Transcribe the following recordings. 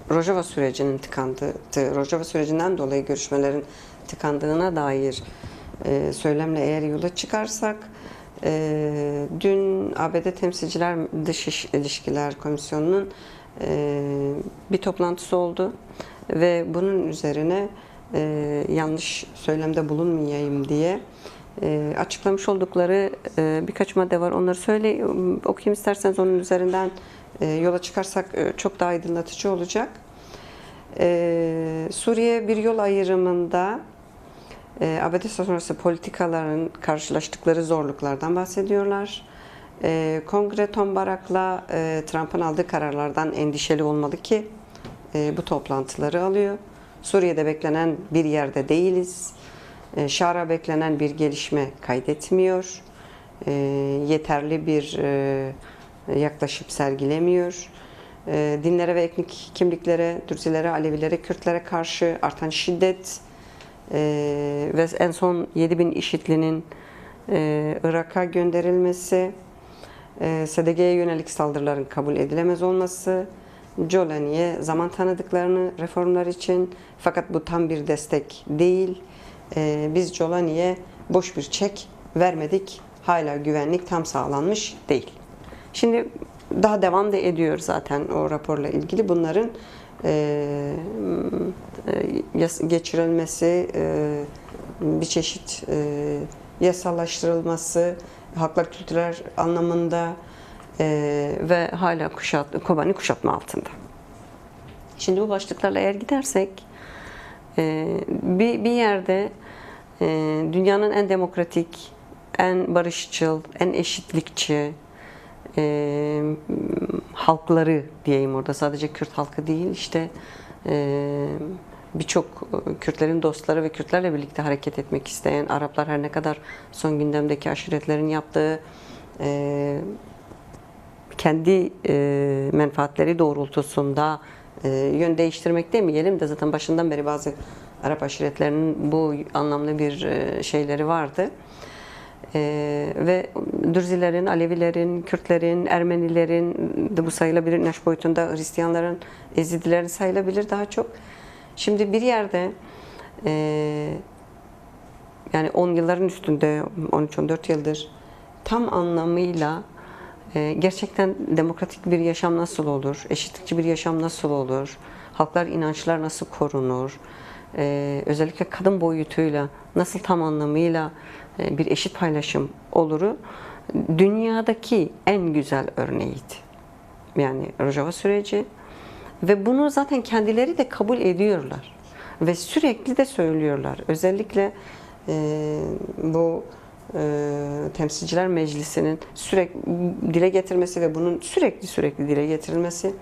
Rojava sürecinin tıkandığı, Rojava sürecinden dolayı görüşmelerin tıkandığına dair söylemle eğer yola çıkarsak, dün ABD Temsilciler Dış İlişkiler Komisyonu'nun bir toplantısı oldu ve bunun üzerine yanlış söylemde bulunmayayım diye açıklamış oldukları birkaç madde var. Onları okuyayım isterseniz, onun üzerinden yola çıkarsak çok daha aydınlatıcı olacak. Suriye bir yol ayrımında ABD sonrası politikaların karşılaştıkları zorluklardan bahsediyorlar. Kongre Tom Barak'la Trump'ın aldığı kararlardan endişeli olmalı ki bu toplantıları alıyor. Suriye'de beklenen bir yerde değiliz. Şar'a beklenen bir gelişme kaydetmiyor. Yeterli bir yaklaşım sergilemiyor. Dinlere ve etnik kimliklere, Dürzilere, Alevilere, Kürtlere karşı artan şiddet ve en son 7.000 IŞİD'linin Irak'a gönderilmesi, SDG'ye yönelik saldırıların kabul edilemez olması, Jolani'ye zaman tanıdıklarını reformlar için, fakat bu tam bir destek değil. Biz Jolani'ye boş bir çek vermedik, hala güvenlik tam sağlanmış değil. Şimdi daha devam da ediyor zaten o raporla ilgili bunların geçirilmesi, bir çeşit yasallaştırılması, haklar kültürel anlamında ve hala Kobani kuşatma altında. Şimdi bu başlıklarla eğer gidersek, bir yerde dünyanın en demokratik, en barışçıl, en eşitlikçi halkları diyeyim, orada sadece Kürt halkı değil, işte birçok Kürtlerin dostları ve Kürtlerle birlikte hareket etmek isteyen Araplar, her ne kadar son gündemdeki aşiretlerin yaptığı kendi menfaatleri doğrultusunda yön değiştirmek demeyelim de, zaten başından beri bazı Arap aşiretlerinin bu anlamda bir şeyleri vardı. Ve Dürzilerin, Alevilerin, Kürtlerin, Ermenilerin de bu sayılabilir, inanç boyutunda Hristiyanların, Ezidilerin sayılabilir daha çok. Şimdi bir yerde yani 10 yılların üstünde, 13-14 yıldır tam anlamıyla gerçekten demokratik bir yaşam nasıl olur, eşitlikçi bir yaşam nasıl olur, halklar, inançlar nasıl korunur, özellikle kadın boyutuyla nasıl tam anlamıyla bir eşit paylaşım oluru dünyadaki en güzel örneğiydi. Yani Rojava süreci ve bunu zaten kendileri de kabul ediyorlar ve sürekli de söylüyorlar. Özellikle bu Temsilciler Meclisi'nin sürekli dile getirmesi ve bunun sürekli dile getirilmesi.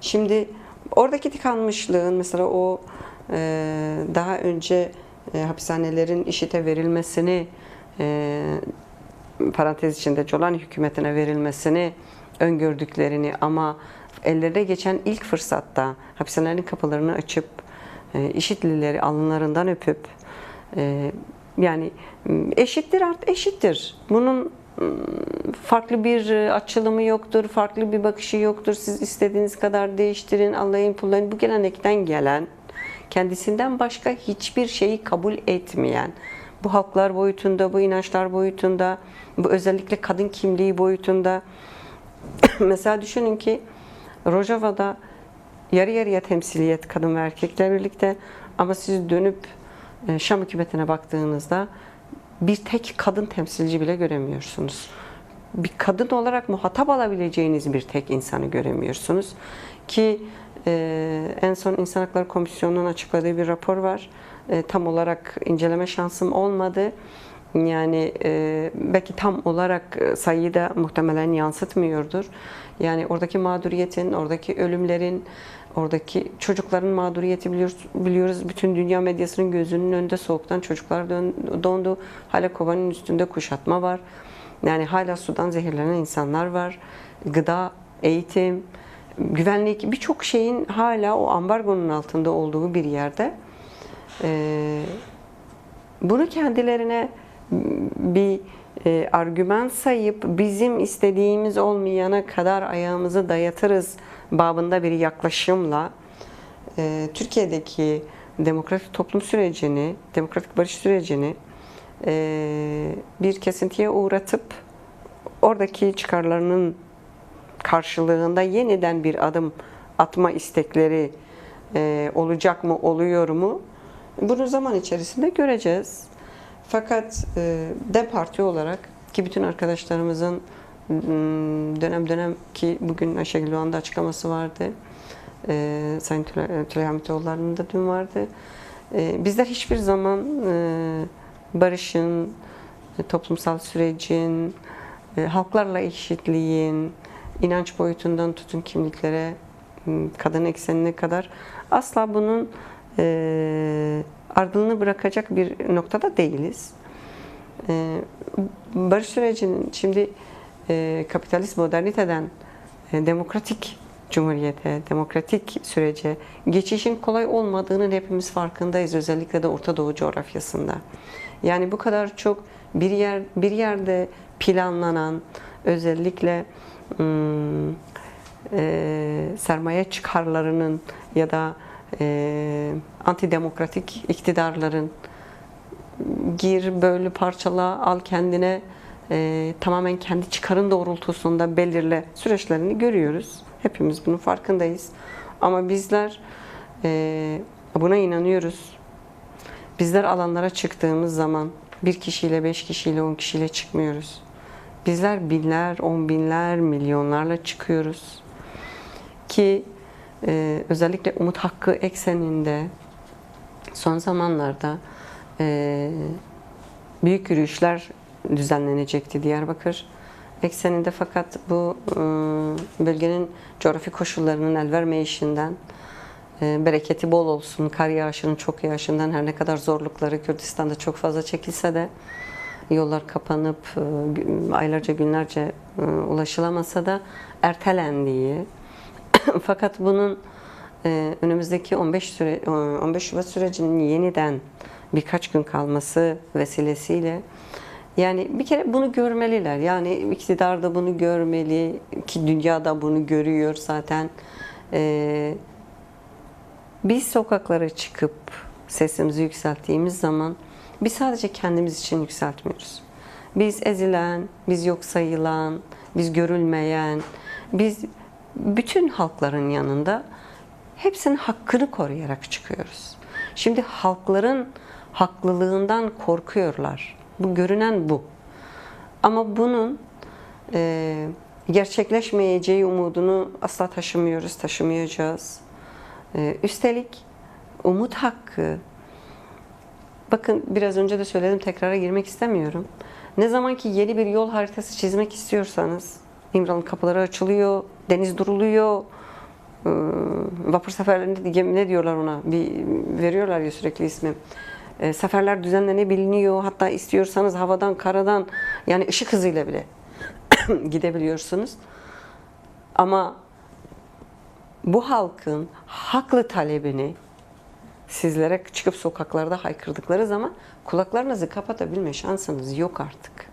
Şimdi oradaki tıkanmışlığın, mesela o daha önce hapishanelerin IŞİD'e verilmesini, parantez içinde Jolani hükümetine verilmesini öngördüklerini, ama ellerine geçen ilk fırsatta hapishanelerin kapılarını açıp IŞİD'lileri alınlarından öpüp yani eşittir, eşittir. Bunun farklı bir açılımı yoktur, farklı bir bakışı yoktur. Siz istediğiniz kadar değiştirin, Allah'ın pullayın. Bu gelenekten gelen, kendisinden başka hiçbir şeyi kabul etmeyen, bu halklar boyutunda, bu inançlar boyutunda, bu özellikle kadın kimliği boyutunda. Mesela düşünün ki Rojava'da yarı yarıya temsiliyet, kadın ve erkekle birlikte, ama siz dönüp Şam hükümetine baktığınızda bir tek kadın temsilci bile göremiyorsunuz. Bir kadın olarak muhatap alabileceğiniz bir tek insanı göremiyorsunuz. Ki en son İnsan Hakları Komisyonu'nun açıkladığı bir rapor var. Tam olarak inceleme şansım olmadı. Yani belki tam olarak sayıyı da muhtemelen yansıtmıyordur. Yani oradaki mağduriyetin, oradaki ölümlerin, oradaki çocukların mağduriyeti biliyoruz. Bütün dünya medyasının gözünün önünde soğuktan çocuklar dondu. Hala Kobani'nin üstünde kuşatma var. Yani hala sudan zehirlenen insanlar var. Gıda, eğitim, güvenlik, birçok şeyin hala o ambargonun altında olduğu bir yerde. Bunu kendilerine bir argüman sayıp bizim istediğimiz olmayana kadar ayağımızı dayatırız babında bir yaklaşımla Türkiye'deki demokratik toplum sürecini, demokratik barış sürecini bir kesintiye uğratıp oradaki çıkarlarının karşılığında yeniden bir adım atma istekleri olacak mı, oluyor mu? Bunu zaman içerisinde göreceğiz. Fakat DEM Parti olarak ki bütün arkadaşlarımızın dönem dönem ki bugün Ayşegül Doğan'da açıklaması vardı. Sayın Tülay Hamitoğulları'nın da dün vardı. Bizler hiçbir zaman barışın, toplumsal sürecin, halklarla eşitliğin, inanç boyutundan tutun kimliklere, kadın eksenine kadar asla bunun ardını bırakacak bir noktada değiliz. Barış sürecinin şimdi kapitalist moderniteden demokratik cumhuriyete, demokratik sürece geçişin kolay olmadığının hepimiz farkındayız. Özellikle de Orta Doğu coğrafyasında. Yani bu kadar çok bir yerde planlanan, özellikle sermaye çıkarlarının ya da antidemokratik iktidarların gir, böl, parçala, al kendine, tamamen kendi çıkarın doğrultusunda belirle süreçlerini görüyoruz. Hepimiz bunun farkındayız. Ama bizler buna inanıyoruz. Bizler alanlara çıktığımız zaman bir kişiyle, 5 kişiyle, 10 kişiyle çıkmıyoruz. Bizler binler, 10 binler, milyonlarla çıkıyoruz. Ki özellikle Umut Hakkı ekseninde son zamanlarda büyük yürüyüşler düzenlenecekti Diyarbakır ekseninde, fakat bu bölgenin coğrafi koşullarının el vermeyişinden, bereketi bol olsun, kar yağışının çok yağışından her ne kadar zorlukları Kürdistan'da çok fazla çekilse de yollar kapanıp aylarca günlerce ulaşılamasa da ertelendiği fakat bunun önümüzdeki 15 Şubat sürecinin yeniden birkaç gün kalması vesilesiyle, yani bir kere bunu görmeliler. Yani iktidar da bunu görmeli ki dünya da bunu görüyor zaten. Biz sokaklara çıkıp sesimizi yükselttiğimiz zaman biz sadece kendimiz için yükseltmiyoruz. Biz ezilen, biz yok sayılan, biz görülmeyen, biz bütün halkların yanında hepsinin hakkını koruyarak çıkıyoruz. Şimdi halkların haklılığından korkuyorlar. Bu görünen bu. Ama bunun gerçekleşmeyeceği umudunu asla taşımıyoruz, taşımayacağız. Üstelik Umut Hakkı, bakın biraz önce de söyledim, tekrara girmek istemiyorum. Ne zaman ki yeni bir yol haritası çizmek istiyorsanız, İmralı'nın kapıları açılıyor, deniz duruluyor, vapur seferlerinde ne diyorlar ona, bir veriyorlar ya sürekli ismi. Seferler düzenlenebiliyor, hatta istiyorsanız havadan, karadan, yani ışık hızıyla bile gidebiliyorsunuz. Ama bu halkın haklı talebini sizlere çıkıp sokaklarda haykırdıkları zaman kulaklarınızı kapatabilme şansınız yok artık.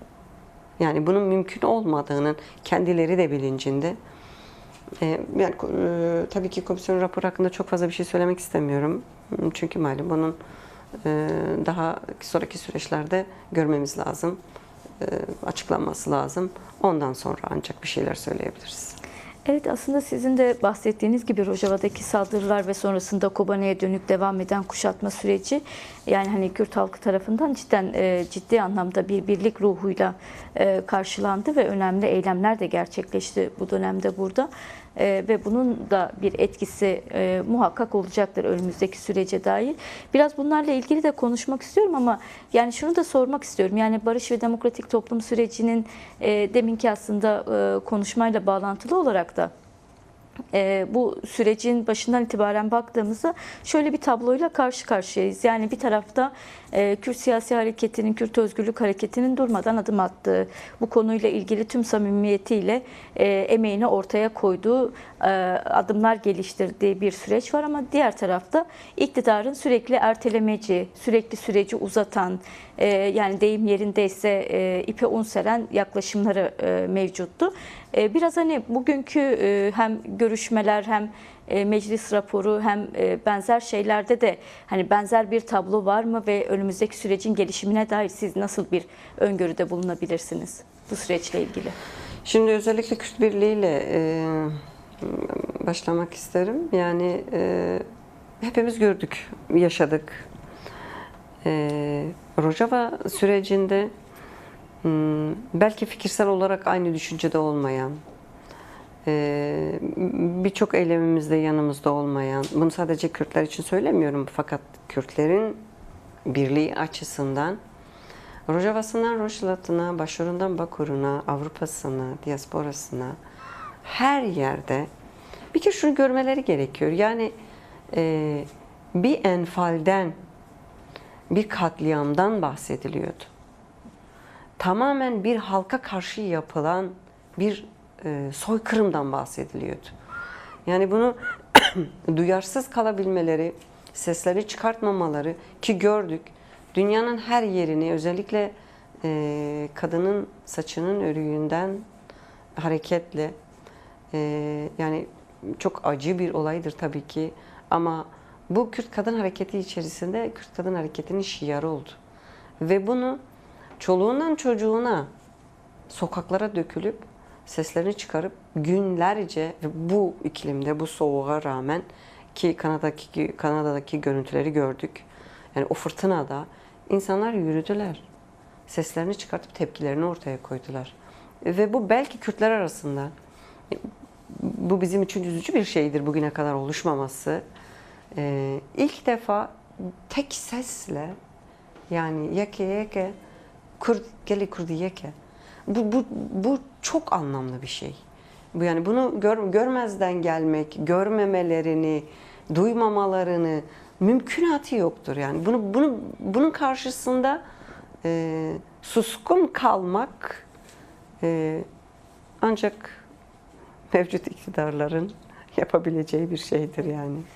Yani bunun mümkün olmadığının kendileri de bilincinde. Yani tabii ki komisyon raporu hakkında çok fazla bir şey söylemek istemiyorum. Çünkü malum bunun daha sonraki süreçlerde görmemiz lazım. Açıklanması lazım. Ondan sonra ancak bir şeyler söyleyebiliriz. Evet, aslında sizin de bahsettiğiniz gibi Rojava'daki saldırılar ve sonrasında Kobane'ye dönük devam eden kuşatma süreci, yani hani Kürt halkı tarafından ciddi anlamda bir birlik ruhuyla karşılandı ve önemli eylemler de gerçekleşti bu dönemde burada. Ve bunun da bir etkisi muhakkak olacaktır önümüzdeki sürece dair. Biraz bunlarla ilgili de konuşmak istiyorum ama yani şunu da sormak istiyorum. Yani barış ve demokratik toplum sürecinin deminki aslında konuşmayla bağlantılı olarak da bu sürecin başından itibaren baktığımızda şöyle bir tabloyla karşı karşıyayız. Yani bir tarafta Kürt siyasi hareketinin, Kürt özgürlük hareketinin durmadan adım attığı, bu konuyla ilgili tüm samimiyetiyle emeğini ortaya koyduğu, adımlar geliştirdiği bir süreç var. Ama diğer tarafta iktidarın sürekli ertelemeci, sürekli süreci uzatan, yani deyim yerindeyse ipe un seren yaklaşımları mevcuttu. Biraz hani bugünkü hem görüşmeler hem meclis raporu hem benzer şeylerde de hani benzer bir tablo var mı ve önümüzdeki sürecin gelişimine dair siz nasıl bir öngörüde bulunabilirsiniz bu süreçle ilgili? Şimdi özellikle Kürt Birliği ile başlamak isterim. Yani hepimiz gördük, yaşadık. Rojava sürecinde belki fikirsel olarak aynı düşüncede olmayan, birçok eylemimizde yanımızda olmayan, bunu sadece Kürtler için söylemiyorum fakat Kürtlerin birliği açısından Rojava'sından Rojhilat'ına, Başorundan Bakur'una, Avrupa'sına, diasporasına her yerde bir kere şunu görmeleri gerekiyor. Yani bir enfalden, bir katliamdan bahsediliyordu. Tamamen bir halka karşı yapılan bir soykırımdan bahsediliyordu. Yani bunu duyarsız kalabilmeleri, sesleri çıkartmamaları ki gördük. Dünyanın her yerini özellikle kadının saçının örüğünden hareketle yani çok acı bir olaydır tabii ki ama bu Kürt Kadın Hareketi içerisinde Kürt Kadın Hareketi'nin şiarı oldu. Ve bunu çoluğundan çocuğuna sokaklara dökülüp seslerini çıkarıp günlerce bu iklimde, bu soğuğa rağmen ki Kanada'daki görüntüleri gördük. Yani o fırtınada insanlar yürüdüler. Seslerini çıkartıp tepkilerini ortaya koydular. Ve bu belki Kürtler arasında bu bizim için üzücü bir şeydir bugüne kadar oluşmaması. İlk defa tek sesle yani yeke yeke Kürt geli Kürdi yeke. Bu çok anlamlı bir şey. Bu yani bunu görmezden gelmek, görmemelerini, duymamalarını mümkünatı yoktur yani. Bunun karşısında suskun kalmak ancak mevcut iktidarların yapabileceği bir şeydir yani.